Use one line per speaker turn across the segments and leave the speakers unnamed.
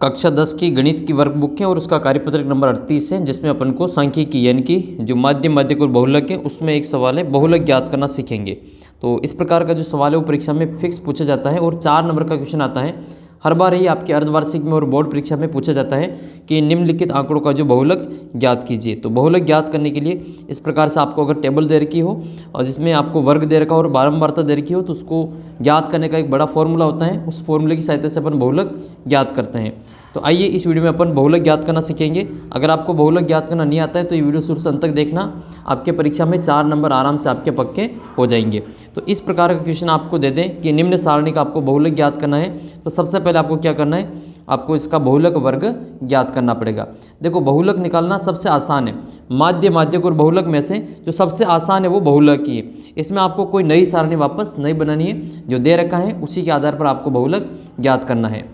कक्षा 10 की गणित की वर्कबुक है और उसका कार्यपत्रक नंबर 38 है, जिसमें अपन को सांख्यिकी यानी कि जो माध्यक और बहुलक है उसमें एक सवाल है, बहुलक ज्ञात करना सीखेंगे। तो इस प्रकार का जो सवाल है वो परीक्षा में फिक्स पूछा जाता है और 4 नंबर का क्वेश्चन आता है। हर बार ही आपके अर्धवार्षिक में और बोर्ड परीक्षा में पूछा जाता है कि निम्नलिखित आंकड़ों का जो बहुलक ज्ञात कीजिए। तो बहुलक ज्ञात करने के लिए इस प्रकार से आपको अगर टेबल दे रखी हो और जिसमें आपको वर्ग दे रखा हो और बारंबारता दे रखी हो तो उसको ज्ञात करने का एक बड़ा फॉर्मूला होता है, उस फॉर्मूले की सहायता से अपन बहुलक ज्ञात करते हैं। तो आइए इस वीडियो में अपन बहुलक ज्ञात करना सीखेंगे। अगर आपको बहुलक ज्ञात करना नहीं आता है तो ये वीडियो शुरू से अंत तक देखना, आपके परीक्षा में 4 नंबर आराम से आपके पक्के हो जाएंगे। तो इस प्रकार का क्वेश्चन आपको दे दें कि निम्न सारणी का आपको बहुलक ज्ञात करना है, तो सबसे पहले आपको क्या करना है, आपको इसका बहुलक वर्ग ज्ञात करना पड़ेगा। देखो बहुलक निकालना सबसे आसान है, माध्यक और बहुलक में से जो सबसे आसान है वो बहुलक ही है। इसमें आपको कोई नई सारणी वापस नहीं बनानी है, जो दे रखा है उसी के आधार पर आपको बहुलक ज्ञात करना है।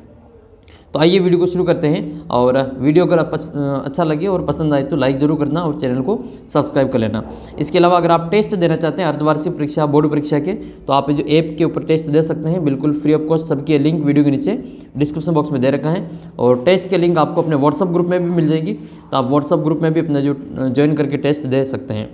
तो आइए वीडियो को शुरू करते हैं, और वीडियो अगर अच्छा लगे और पसंद आए तो लाइक ज़रूर करना और चैनल को सब्सक्राइब कर लेना। इसके अलावा अगर आप टेस्ट देना चाहते हैं अर्धवार्षिक परीक्षा, बोर्ड परीक्षा के, तो आप जो ऐप के ऊपर टेस्ट दे सकते हैं, बिल्कुल फ्री ऑफ कॉस्ट। सबके लिंक वीडियो के नीचे डिस्क्रिप्शन बॉक्स में दे रखा है, और टेस्ट के लिंक आपको अपने व्हाट्सअप ग्रुप में भी मिल जाएगी, तो आप व्हाट्सअप ग्रुप में भी अपना जो ज्वाइन करके टेस्ट दे सकते हैं।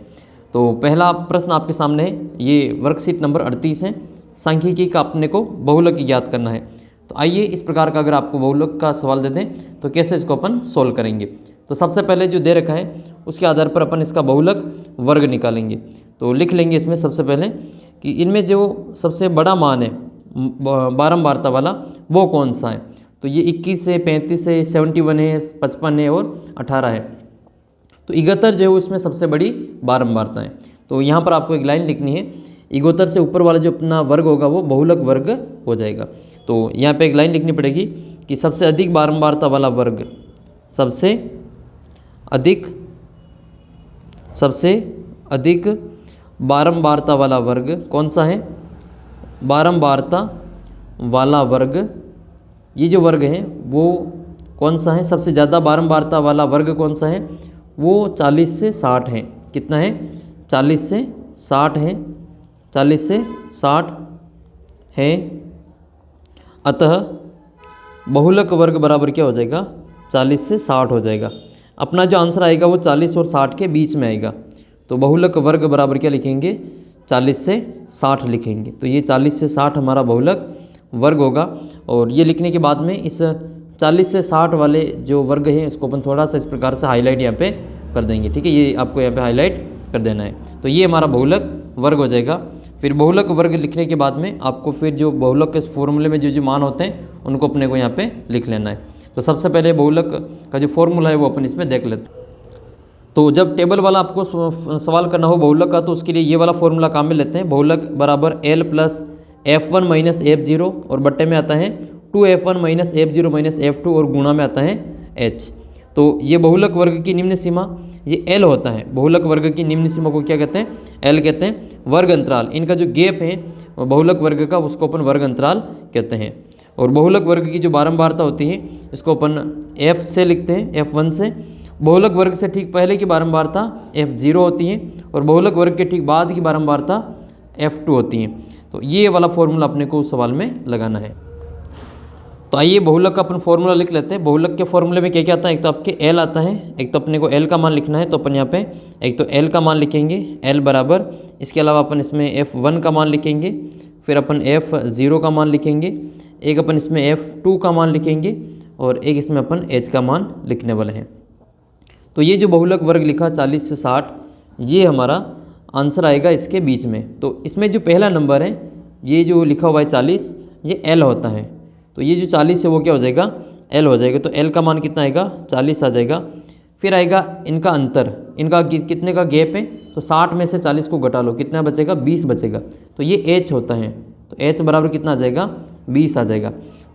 तो पहला प्रश्न आपके सामने है, ये वर्कशीट नंबर 38 है, सांख्यिकी का अपने को बहुलक ज्ञात करना है। तो आइए इस प्रकार का अगर आपको बहुलक का सवाल दे दें तो कैसे इसको अपन सोल्व करेंगे। तो सबसे पहले जो दे रखा है उसके आधार पर अपन इसका बहुलक वर्ग निकालेंगे। तो लिख लेंगे इसमें सबसे पहले कि इनमें जो सबसे बड़ा मान है बारंबारता वाला वो कौन सा है। तो ये 21 है, 35 है, 71 है, 55 है और 18 है। तो 71 जो है उसमें सबसे बड़ी बारंबारता है। तो यहाँ पर आपको एक लाइन लिखनी है, 71 से ऊपर वाला जो अपना वर्ग होगा वो बहुलक वर्ग हो जाएगा। तो यहाँ पे एक लाइन लिखनी पड़ेगी कि सबसे अधिक बारंबारता वाला वर्ग, सबसे अधिक बारंबारता वाला वर्ग कौन सा है, बारंबारता वाला वर्ग, ये जो वर्ग है वो कौन सा है, सबसे ज़्यादा बारंबारता वाला वर्ग कौन सा है, वो 40 से 60 है। कितना है, 40 से 60 है, 40 से 60 है। अतः बहुलक वर्ग बराबर क्या हो जाएगा, 40 से 60 हो जाएगा। अपना जो आंसर आएगा वो 40 और 60 के बीच में आएगा। तो बहुलक वर्ग बराबर क्या लिखेंगे, 40 से 60 लिखेंगे। तो ये 40 से 60 हमारा बहुलक वर्ग होगा। और ये लिखने के बाद में इस 40 से 60 वाले जो वर्ग हैं इसको अपन थोड़ा सा इस प्रकार से हाईलाइट यहाँ पे कर देंगे। ठीक है, ये आपको यहाँ पे हाईलाइट कर देना है। तो ये हमारा बहुलक वर्ग हो जाएगा। फिर बहुलक वर्ग लिखने के बाद में आपको फिर जो बहुलक के फॉर्मूले में जो मान होते हैं उनको अपने को यहाँ पे लिख लेना है। तो सबसे पहले बहुलक का जो फॉर्मूला है वो अपन इसमें देख लेते हैं। तो जब टेबल वाला आपको सवाल करना हो बहुलक का, तो उसके लिए ये वाला फॉर्मूला काम में लेते हैं। बहुलक बराबर L plus F1 minus F0 और बट्टे में आता है 2F1 minus F0 minus F2 और गुणा में आता है H। तो ये बहुलक वर्ग की निम्न सीमा ये L होता है। बहुलक वर्ग की निम्न सीमा को क्या कहते हैं, L कहते हैं। वर्ग अंतराल, इनका जो गैप है बहुलक वर्ग का उसको अपन वर्ग अंतराल कहते हैं। और बहुलक वर्ग की जो बारंबारता होती है इसको अपन F से लिखते हैं, F1 से। बहुलक वर्ग से ठीक पहले की बारंबारता F0 होती है और बहुलक वर्ग के ठीक बाद की बारंबारता F2 होती है। तो ये वाला फॉर्मूला अपने को उस सवाल में लगाना है। तो आइए बहुलक का अपन फॉर्मूला लिख लेते हैं। बहुलक के फॉर्मूले में क्या क्या आता है, एक तो आपके L आता है, एक तो अपने को L का मान लिखना है। तो अपन यहाँ पे एक तो L का मान लिखेंगे, L बराबर, इसके अलावा अपन इसमें F1 का मान लिखेंगे, फिर अपन F0 का मान लिखेंगे, एक अपन इसमें F2 का मान लिखेंगे और एक इसमें अपन H का मान लिखने वाले हैं। तो ये जो बहुलक वर्ग लिखा 40 से 60, ये हमारा आंसर आएगा इसके बीच में। तो इसमें जो पहला नंबर है ये जो लिखा हुआ है 40, ये L होता है। तो ये जो 40 है वो क्या हो जाएगा, L हो जाएगा। तो L का मान कितना आएगा, 40 आ जाएगा। फिर आएगा इनका अंतर, इनका कितने का गैप है, तो 60 में से 40 को घटा लो, कितना बचेगा, 20 बचेगा। तो ये H होता है। तो H बराबर कितना आ जाएगा, 20 आ जाएगा।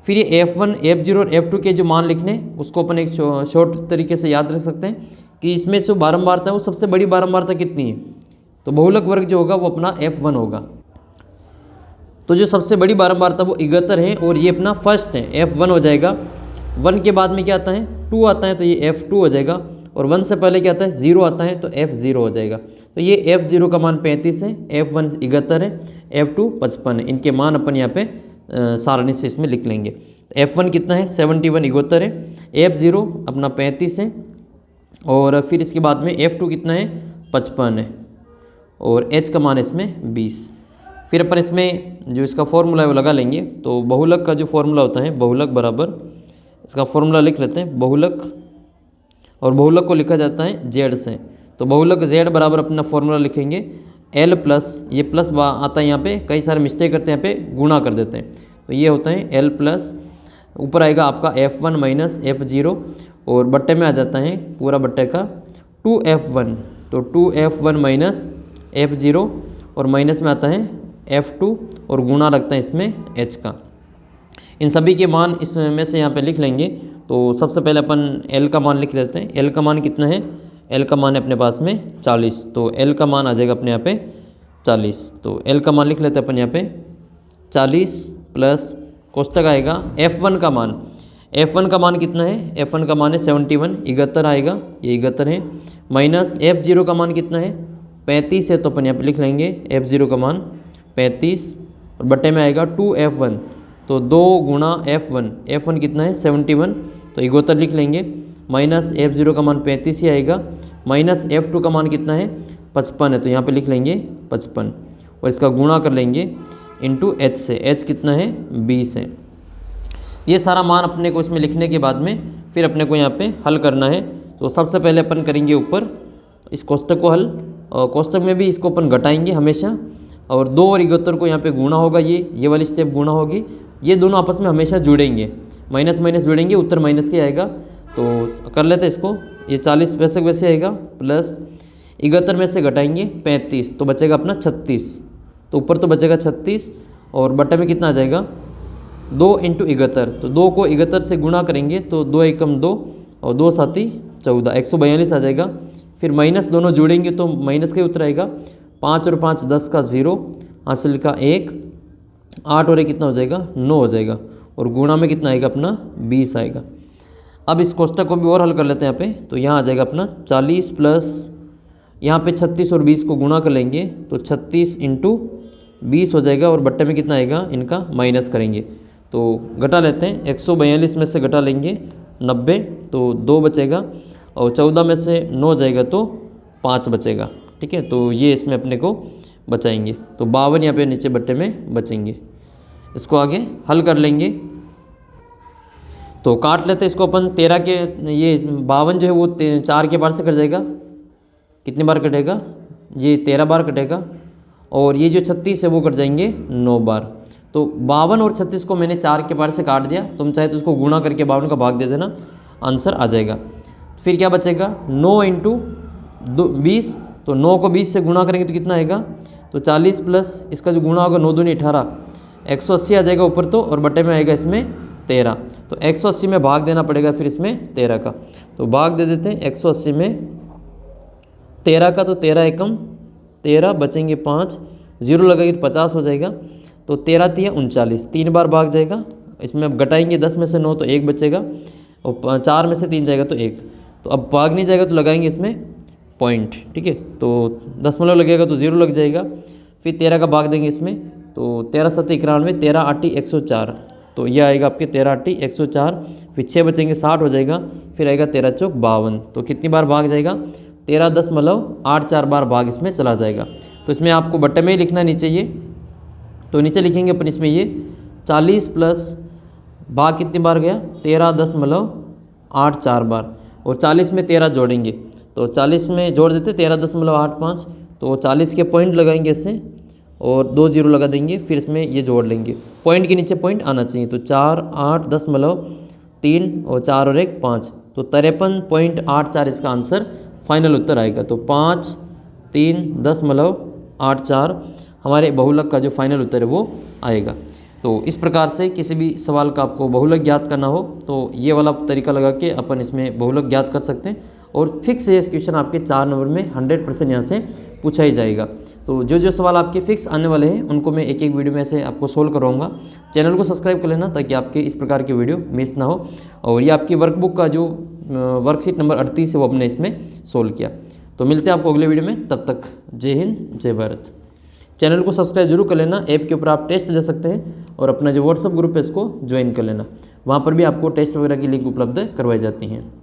फिर ये F1, F0 और F2 के जो मान लिखने उसको अपन एक शॉर्ट तरीके से याद रख सकते हैं कि इसमें जो बारंबारता है वो सबसे बड़ी बारंबारता कितनी है, तो बहुलक वर्ग जो होगा वो अपना F1 होगा। तो जो सबसे बड़ी बारंबारता वो 71 है और ये अपना फर्स्ट है, F1 हो जाएगा। 1 के बाद में क्या आता है, 2 आता है, तो ये F2 हो जाएगा। और 1 से पहले क्या आता है, 0 आता है, तो F0 हो जाएगा। तो ये F0 का मान 35 है, F1 71 है, F2 55 है। इनके मान अपन यहाँ पे सारणी से इसमें लिख लेंगे। F1 कितना है 71 71 है, F0 अपना 35 है, और फिर इसके बाद में F2 कितना है 55 है, और H का मान इसमें 20। फिर अपन इसमें जो इसका फॉर्मूला है वो लगा लेंगे। तो बहुलक का जो फॉर्मूला होता है, बहुलक बराबर, इसका फॉर्मूला लिख लेते हैं, बहुलक, और बहुलक को लिखा जाता है Z से। तो बहुलक Z बराबर अपना फॉर्मूला लिखेंगे L प्लस, ये प्लस आता है यहाँ पे, कई सारे मिस्टेक करते हैं यहाँ पे, गुणा कर देते हैं। तो ये होता है L प्लस, ऊपर आएगा आपका F1 माइनस F0, और बट्टे में आ जाता है पूरा बट्टे का 2F1, तो 2F1 माइनस F0, और माइनस में आता है F2, और गुणा रखता है इसमें H का। इन सभी के मान इसमें से यहाँ पे लिख लेंगे। तो सबसे पहले अपन L का मान लिख लेते हैं। L का मान कितना है, L का मान है अपने पास में 40, तो L का मान आ जाएगा अपने यहाँ पे 40। तो L का मान लिख लेते हैं अपन यहाँ पे 40 प्लस कोष्टक आएगा F1 का मान। F1 का मान कितना है, F1 का मान है 71 71 आएगा, ये 71 है, माइनस F0 का मान कितना है 35 है, तो अपन यहाँ पे लिख लेंगे F0 का मान 35, और बट्टे में आएगा 2F1, तो 2 गुणा F1, F1 कितना है 71, तो 71 लिख लेंगे, माइनस F0 का मान 35 ही आएगा, माइनस F2 का मान कितना है 55 है, तो यहाँ पे लिख लेंगे 55, और इसका गुणा कर लेंगे इंटू H से, H कितना है 20 है। ये सारा मान अपने को इसमें लिखने के बाद में फिर अपने को यहाँ पे हल करना है। तो सबसे पहले अपन करेंगे ऊपर इस कोष्टक को हल, और कोष्टक में भी इसको अपन घटाएंगे हमेशा, और 2 और 71 को यहाँ पे गुणा होगा, ये वाली स्टेप गुणा होगी, ये दोनों आपस में हमेशा जुड़ेंगे, माइनस माइनस जुड़ेंगे, उत्तर माइनस के आएगा। तो कर लेते हैं इसको, ये 40 वैसे वैसे आएगा, प्लस 71 में से घटाएंगे 35, तो बचेगा अपना 36, तो ऊपर तो बचेगा 36, और बट्टे में कितना आ जाएगा 2 इंटू 71, तो 2 को 71 से गुणा करेंगे तो 2 एकम 2, और 2 साथी 14, 142 आ जाएगा। फिर माइनस दोनों जोड़ेंगे तो माइनस का उत्तर आएगा, 5 और 5 10 का 0, हासिल का 1, 8 और 1 कितना हो जाएगा 9 हो जाएगा, और गुणा में कितना आएगा अपना 20 आएगा। अब इस कोष्टक को भी और हल कर लेते हैं यहाँ पे। तो यहाँ आ जाएगा अपना 40 प्लस, यहाँ पे 36 और 20 को गुणा कर लेंगे तो 36 इंटू 20 हो जाएगा, और बट्टे में कितना आएगा इनका माइनस करेंगे, तो घटा लेते हैं। 142 में से घटा लेंगे 90, तो 2 बचेगा, और 14 में से 9 जाएगा तो 5 बचेगा। ठीक है, तो ये इसमें अपने को बचाएंगे, तो 52 यहाँ पे नीचे बट्टे में बचेंगे। इसको आगे हल कर लेंगे, तो काट लेते हैं इसको अपन 13 के, ये 52 जो है वो 4 के बार से कट जाएगा, कितनी बार कटेगा, ये 13 बार कटेगा, और ये जो 36 है वो कट जाएंगे 9 बार। तो 52 और 36 को मैंने 4 के बार से काट दिया, तुम चाहे तो उसको गुणा करके 52 का भाग दे देना, आंसर आ जाएगा। फिर क्या बचेगा 9 इंटू 20, तो 9 को 20 से गुणा करेंगे तो कितना आएगा, तो 40 प्लस इसका जो गुणा होगा 9 दूनी 18, 180 आ जाएगा ऊपर तो, और बटे में आएगा इसमें 13, तो 180 में भाग देना पड़ेगा फिर इसमें 13 का, तो भाग दे देते हैं 180 में 13 का, तो 13 एकम 13, बचेंगे 5, 0 लगेगी तो 50 हो जाएगा, तो 13 3 39, 3 बार भाग जाएगा। इसमें अब घटाएंगे 10 में से 9 तो 1 बचेगा, और 4 में से 3 जाएगा तो 1, तो अब भाग नहीं जाएगा तो लगाएंगे इसमें पॉइंट। ठीक है, तो दशमलव लगेगा तो 0 लग जाएगा, फिर 13 का भाग देंगे इसमें, तो 13 7 91, 13 8 104, तो यह आएगा आपके 13 8 104, फिर 6 बचेंगे 60 हो जाएगा, फिर आएगा 13 चौक 52, तो कितनी बार भाग जाएगा 13.84 बार भाग इसमें चला जाएगा। तो इसमें आपको बट्टे में ही लिखना नीचे ये, तो नीचे लिखेंगे अपन इसमें ये 40 प्लस भाग कितनी बार गया 13.84 बार, और 40 में 13 जोड़ेंगे, तो 40 में जोड़ देते 13.85, तो 40 के पॉइंट लगाएंगे इससे, और 2 0 लगा देंगे, फिर इसमें ये जोड़ लेंगे, पॉइंट के नीचे पॉइंट आना चाहिए, तो 4 8.3 और 4 और 1 5, तो 53.84 इसका आंसर फाइनल उत्तर आएगा। तो 5 3.84 हमारे बहुलक का जो फाइनल उत्तर है वो आएगा। तो इस प्रकार से किसी भी सवाल का आपको बहुलक ज्ञात करना हो तो ये वाला तरीका लगा के अपन इसमें बहुलक ज्ञात कर सकते हैं, और फिक्स ये क्वेश्चन आपके 4 नंबर में 100% यहाँ से पूछा ही जाएगा। तो जो सवाल आपके फिक्स आने वाले हैं उनको मैं एक एक वीडियो में से आपको सोल्व करवाऊंगा। चैनल को सब्सक्राइब कर लेना ताकि आपके इस प्रकार के वीडियो मिस ना हो। और ये आपकी वर्कबुक का जो वर्कशीट नंबर 38 है वो हमने इसमें सोल्व किया। तो मिलते हैं आपको अगले वीडियो में, तब तक जय हिंद जय भारत। चैनल को सब्सक्राइब जरूर कर लेना, ऐप के ऊपर आप टेस्ट दे सकते हैं, और अपना जो व्हाट्सअप ग्रुप है इसको ज्वाइन कर लेना। वहाँ पर भी आपको टेस्ट वगैरह की लिंक उपलब्ध करवाई जाती हैं।